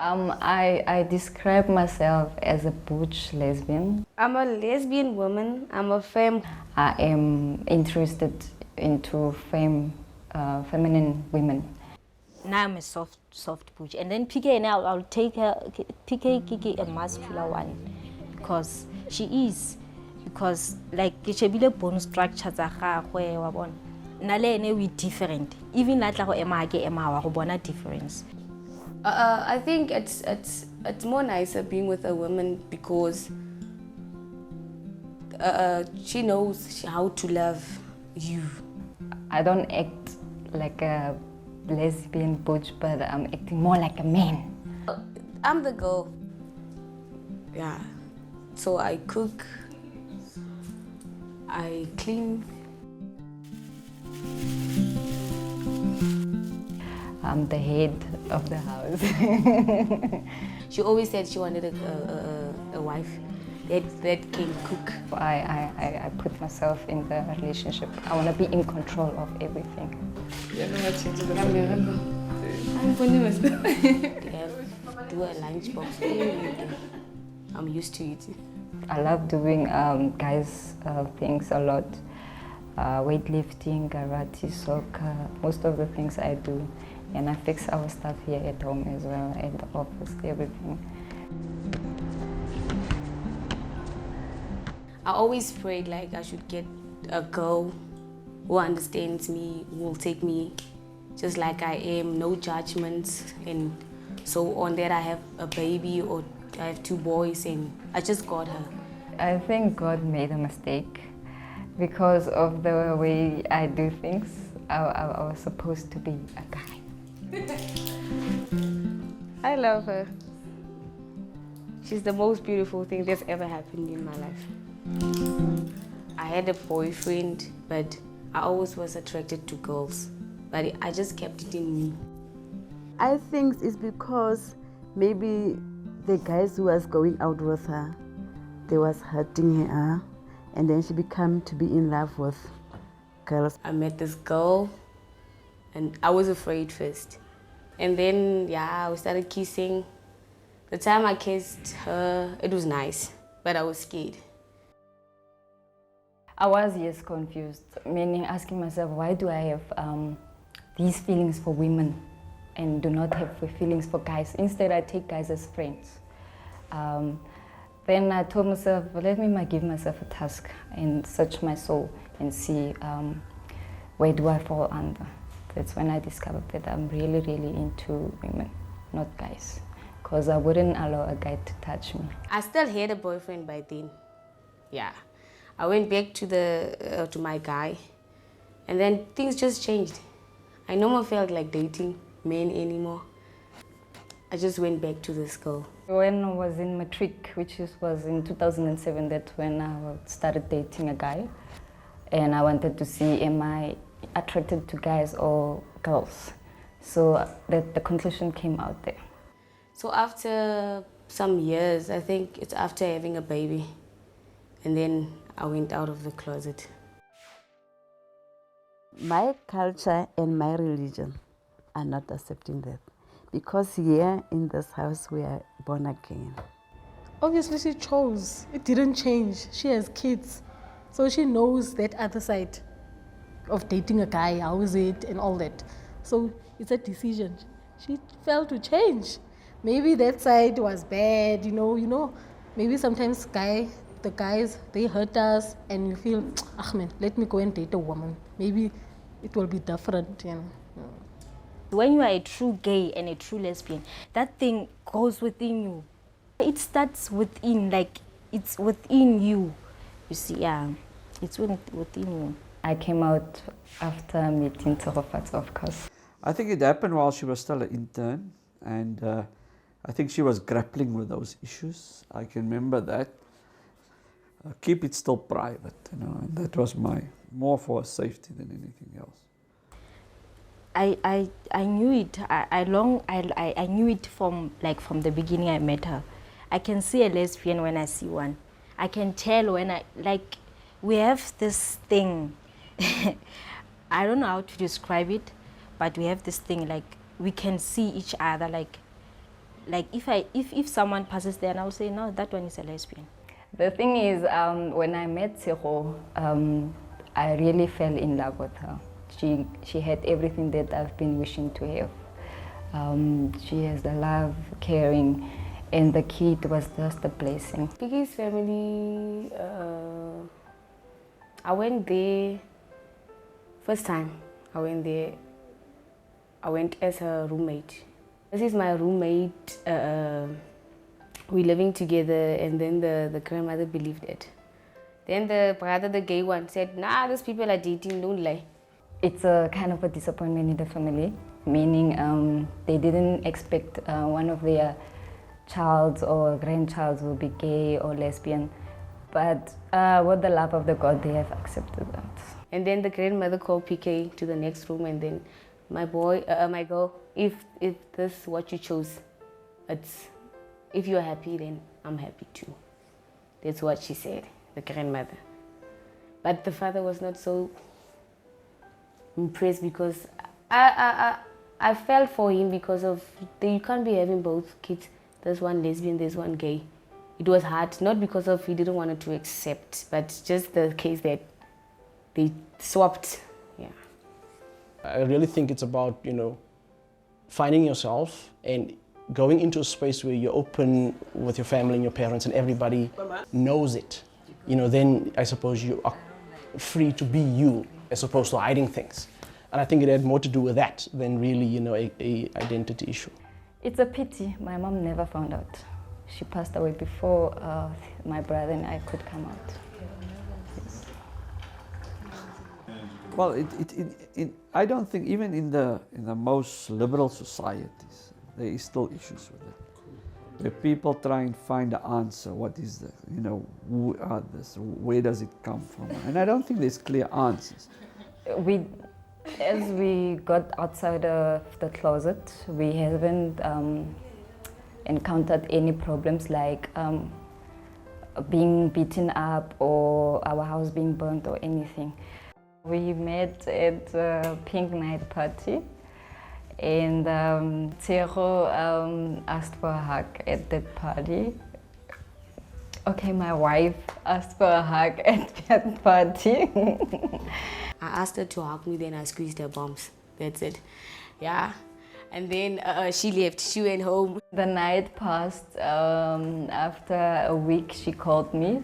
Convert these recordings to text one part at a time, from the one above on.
I describe myself as a butch lesbian. I'm a lesbian woman. I'm a femme. I am interested into feminine women. Now I'm a soft butch, and then PK now I'll take her PK Kiki a muscular one because she is, because like ke bone structure tsa gagwe wa bona na le ene we different, even la tla go ema ke ema wa go bona difference. I think it's more nicer being with a woman because she knows how to love you. I don't act like a lesbian butch, but I'm acting more like a man. I'm the girl. Yeah. So I cook, I clean. I'm the head of the house. She always said she wanted a wife that can cook. I put myself in the relationship. I want to be in control of everything. Do a lunchbox. I'm used to it. I love doing guys things a lot. Weightlifting, karate, soccer, most of the things I do. And I fix our stuff here at home as well, at the office, everything. I always prayed like I should get a girl who understands me, who will take me just like I am, no judgments and so on, that I have a baby or I have 2 boys, and I just got her. I think God made a mistake because of the way I do things. I was supposed to be a guy. I love her. She's the most beautiful thing that's ever happened in my life. I had a boyfriend, but I always was attracted to girls. But I just kept it in me. I think it's because maybe the guys who was going out with her, they was hurting her, and then she became to be in love with girls. I met this girl, and I was afraid first. And then, yeah, we started kissing. The time I kissed her, it was nice, but I was scared. I was, yes, confused, meaning asking myself, why do I have these feelings for women and do not have feelings for guys? Instead, I take guys as friends. Then I told myself, well, let me give myself a task and search my soul and see where do I fall under. That's when I discovered that I'm really, really into women, not guys, because I wouldn't allow a guy to touch me. I still had a boyfriend by then. Yeah, I went back to my guy, and then things just changed. I no more felt like dating men anymore. I just went back to this girl. When I was in matric, which was in 2007, that's when I started dating a guy, and I wanted to see, am I attracted to guys or girls? So the conclusion came out there. So after some years, I think it's after having a baby, and then I went out of the closet. My culture and my religion are not accepting that, because here in this house we are born again. Obviously she chose. It didn't change. She has kids, so she knows that other side of dating a guy, how is it and all that. So it's a decision. She felt to change. Maybe that side was bad, you know. Maybe sometimes the guys, they hurt us and you feel, ah man, let me go and date a woman. Maybe it will be different, you know. When you are a true gay and a true lesbian, that thing goes within you. It starts within, like it's within you. You see, yeah, it's within you. I came out after meeting Tsogofatso, of course. I think it happened while she was still an intern, and I think she was grappling with those issues. I can remember that. Keep it still private, you know, and that was more for safety than anything else. I knew it. I knew it from the beginning I met her. I can see a lesbian when I see one. I can tell when we have this thing. I don't know how to describe it, but we have this thing, like we can see each other, like Like if someone passes there and I'll say, no, that one is a lesbian. The thing is, when I met Tshego, I really fell in love with her. She had everything that I've been wishing to have. She has the love, caring, and the kid was just a blessing. Piggy's family, I went there, first time I went there, I went as her roommate. This is my roommate, we're living together, and then the grandmother believed it. Then the brother, the gay one, said, nah, those people are dating, don't lie. It's a kind of a disappointment in the family, meaning they didn't expect one of their child or grandchild will be gay or lesbian, but with the love of the God, they have accepted that. And then the grandmother called PK to the next room, and then my girl, if this is what you chose, if you're happy, then I'm happy too. That's what she said, the grandmother. But the father was not so impressed, because I felt for him, because of you can't be having both kids. There's one lesbian, there's one gay. It was hard, not because of he didn't want to accept, but just the case that they swapped. Yeah. I really think it's about, finding yourself and going into a space where you're open with your family and your parents and everybody knows it. Then I suppose you are free to be you as opposed to hiding things. And I think it had more to do with that than really, a identity issue. It's a pity my mom never found out. She passed away before my brother and I could come out. Yes. Well, I don't think even in the most liberal societies, there is still issues with it. Where people try and find the answer, what is the, who are this, where does it come from? And I don't think there's clear answers. As we got outside of the closet, we haven't encountered any problems like being beaten up or our house being burnt or anything. We met at a pink night party, and Tshego asked for a hug at that party. Okay, my wife asked for a hug at that party. I asked her to hug me, then I squeezed her bums. That's it. Yeah. And then she left. She went home. The night passed. After a week, she called me.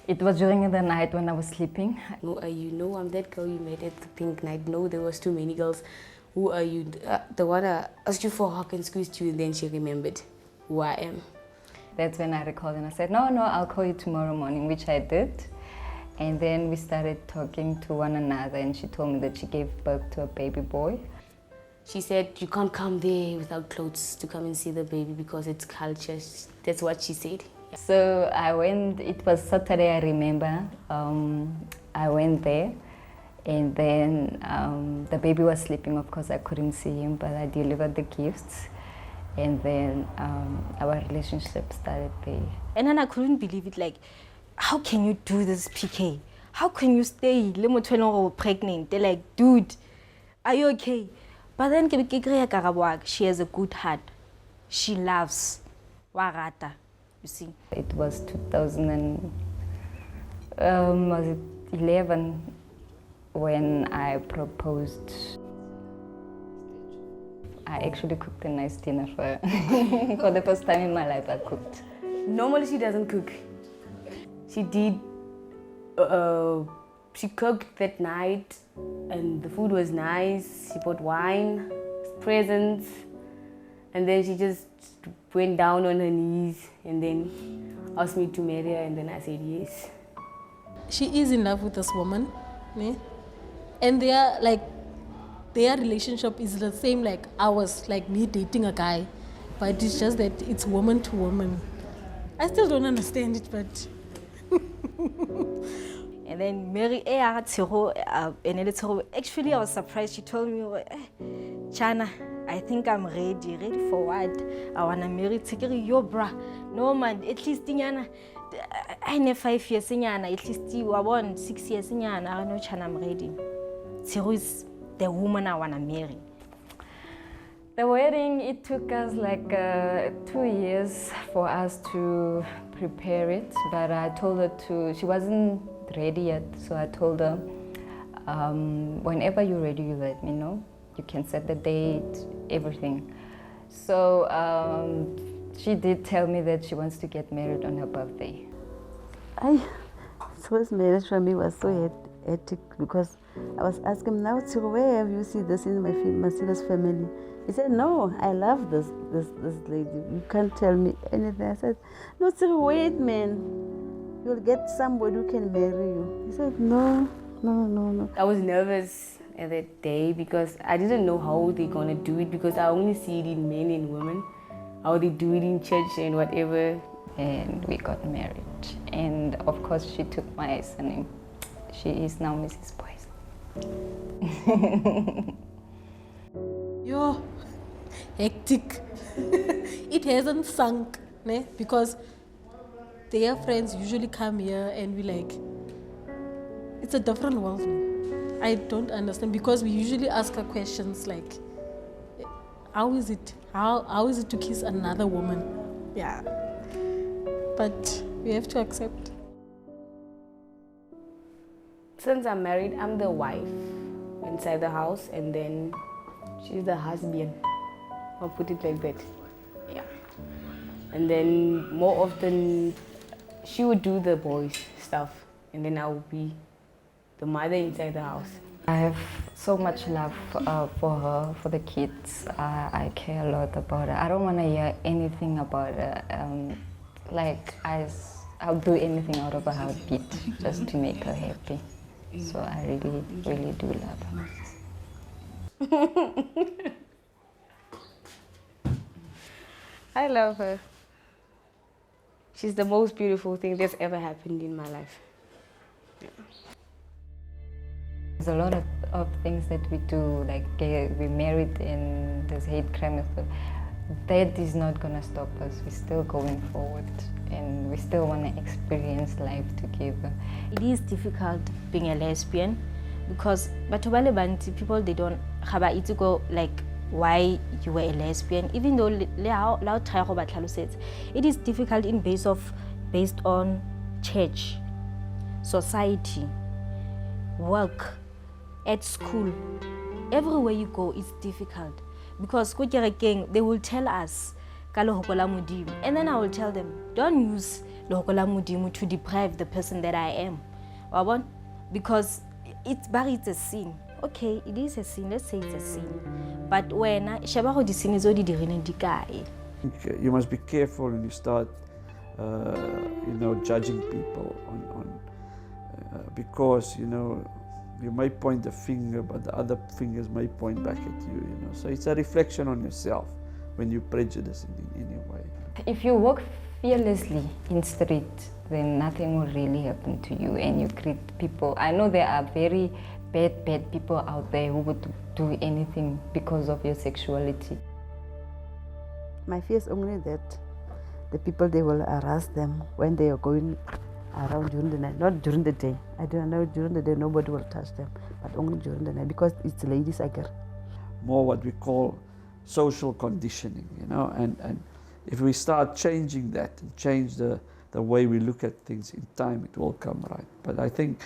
It was during the night when I was sleeping. Who are you? I'm that girl you met at the pink night. No, there was too many girls. Who are you? The one I asked you for a hug and squeezed you, and then she remembered who I am. That's when I recalled and I said, no, I'll call you tomorrow morning, which I did. And then we started talking to one another, and she told me that she gave birth to a baby boy. She said, you can't come there without clothes to come and see the baby because it's culture. That's what she said. So I went, it was Saturday, I remember. I went there, and then the baby was sleeping. Of course, I couldn't see him, but I delivered the gifts. And then our relationship started there. And then I couldn't believe it, like, how can you do this, PK? How can you stay pregnant? They're like, dude, are you okay? But then she has a good heart. She loves Warata, you see. It was 2011 when I proposed. I actually cooked a nice dinner for her. For the first time in my life, I cooked. Normally she doesn't cook. She did, she cooked that night, and the food was nice. She bought wine, presents, and then she just went down on her knees and then asked me to marry her, and then I said yes. She is in love with this woman, and their relationship is the same like ours, like me dating a guy, but it's just that it's woman to woman. I still don't understand it, but. And then Mary, actually I was surprised. She told me, Chana, I think I'm ready for what? I want to marry yo bra. No man, at least I need 5 years, at least I want 6 years, I know Chana, I'm ready. Tshego is the woman I want to marry. The wedding, it took us like 2 years for us to prepare it, but I told her she wasn't ready yet, so I told her, whenever you're ready, you let me know. You can set the date, everything. So she did tell me that she wants to get married on her birthday. First marriage for me was so hectic because I was asking him, now, where have you seen this in my sister's family? He said, no, I love this lady. You can't tell me anything. I said, no, sir, wait, man. You'll get somebody who can marry you. He said, no. I was nervous at that day because I didn't know how they're gonna do it because I only see it in men and women, how they do it in church and whatever. And we got married. And of course, she took my surname. She is now Mrs. Booysen. Yo, hectic. It hasn't sunk, ne? Because their friends usually come here and we like, it's a different world. Ne? I don't understand because we usually ask her questions like, how is it? How is it to kiss another woman? Yeah. But we have to accept. Since I'm married, I'm the wife inside the house and then she's the husband. I'll put it like that. Yeah. And then more often she would do the boys' stuff and then I would be the mother inside the house. I have so much love for her, for the kids. I care a lot about her. I don't want to hear anything about her. I'll do anything out of a heartbeat just to make her happy. So I really, really do love her. I love her. She's the most beautiful thing that's ever happened in my life. Yeah. There's a lot of things that we do, like we married and there's hate crime. That is not going to stop us. We're still going forward and we still want to experience life together. It is difficult being a lesbian because people, they don't have to go like why you were a lesbian, even though it is difficult based on church, society, work, at school. Everywhere you go, it's difficult because they will tell us and then I will tell them, don't use to deprive the person that I am. Because it's a sin. Okay, it is a sin, let's say it's a sin. But when you must be careful when you start judging people on because you may point the finger, but the other fingers may point back at you. So it's a reflection on yourself when you prejudice in any way. If you walk fearlessly in street, then nothing will really happen to you and you greet people. I know there are very bad people out there who would do anything because of your sexuality. My fear is only that the people, they will harass them when they are going around during the night, not during the day. I don't know, during the day nobody will touch them, but only during the night because it's ladies again. More what we call social conditioning, and if we start changing that and change the way we look at things in time, it will come right. But I think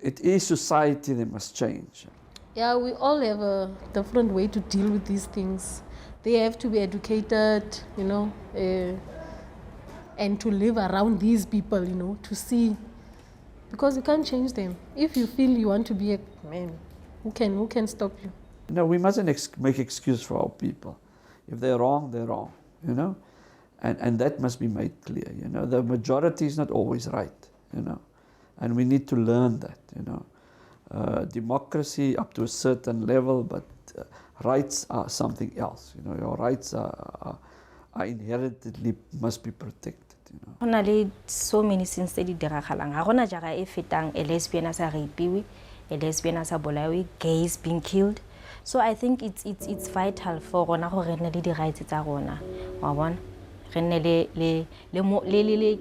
it is society that must change. Yeah, we all have a different way to deal with these things. They have to be educated, and to live around these people, to see, because you can't change them. If you feel you want to be a man, who can stop you? No, we mustn't make excuse for our people. If they're wrong, they're wrong, and that must be made clear. The majority is not always right, and we need to learn that. Democracy up to a certain level, but rights are something else. Your rights are inherently must be protected. So many things that a lesbian as a rapiwi, a lesbian as a bolawi, gays being killed. So I think it's vital for rona go rena le di rights tsa rona. Wa bona? Re nne le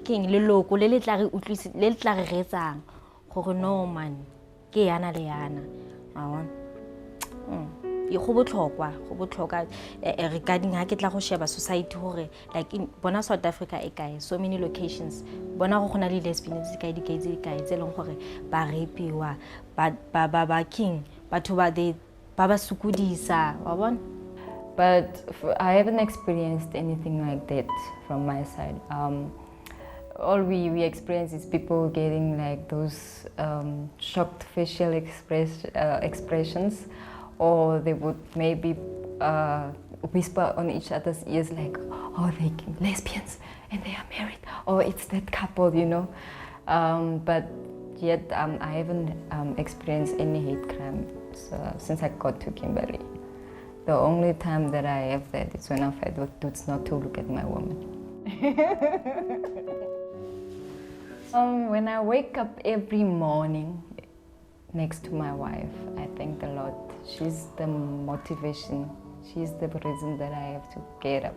king le loko le tla re utlwisi le tla re retsang gore no man ke yana le yana. Wa bona? go botlhokwa regarding ha ke tla go sheba society gore like in bona South Africa e kae so many locations bona go gona le lesbians ka di kae tse leng gore ba rapiwa ba king batho ba ba sukudisa wa bona. But I haven't experienced anything like that from my side. All we experience is people getting like those shocked facial expressions, or they would maybe whisper on each other's ears like, oh, they're lesbians and they are married, or it's that couple, you know. But yet I haven't experienced any hate crimes since I got to Kimberley. The only time that I have that is when I've had with dudes not to look at my woman. When I wake up every morning next to my wife, I thank the Lord. She's the motivation. She's the reason that I have to get up,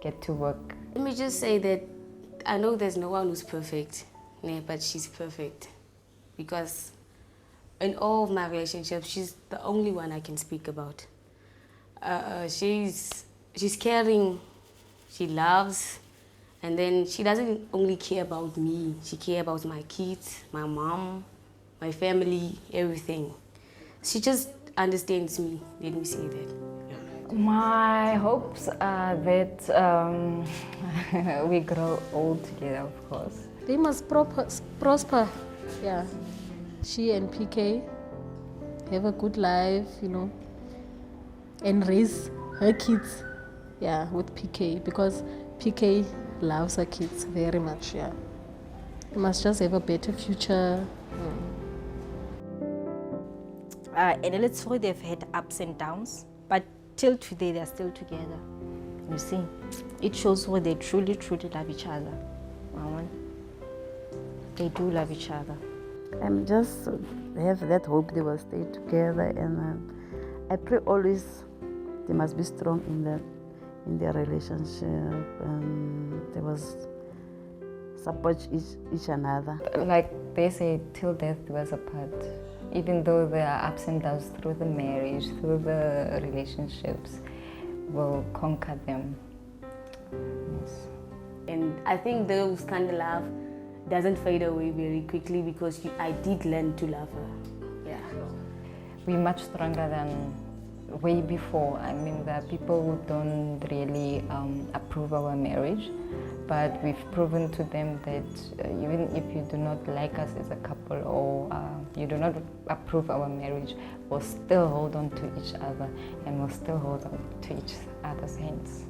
get to work. Let me just say that I know there's no one who's perfect, but she's perfect. Because in all of my relationships, she's the only one I can speak about. She's caring, she loves, and then she doesn't only care about me, she cares about my kids, my mom, my family, everything. She just understands me, let me say that. Yeah. My hopes are that we grow old together, of course. They must prosper, yeah. She and PK have a good life, you know, and raise her kids, yeah, with PK, because PK loves her kids very much, yeah. They must just have a better future. And let's say they've had ups and downs, but till today they're still together. You see, it shows where they truly love each other. They do love each other. I'm just have that hope they will stay together, and I pray always they must be strong in their relationship, and they must support each another. Like they say, till death do us apart. Even though there are ups and downs through the marriage, through the relationships, we'll conquer them. Yes. And I think those kind of love doesn't fade away very quickly because I did learn to love her. Yeah. We're much stronger than way before. I mean, there are people who don't really approve our marriage, but we've proven to them that even if you do not like us as a couple or you do not approve our marriage, we'll still hold on to each other and we'll still hold on to each other's hands.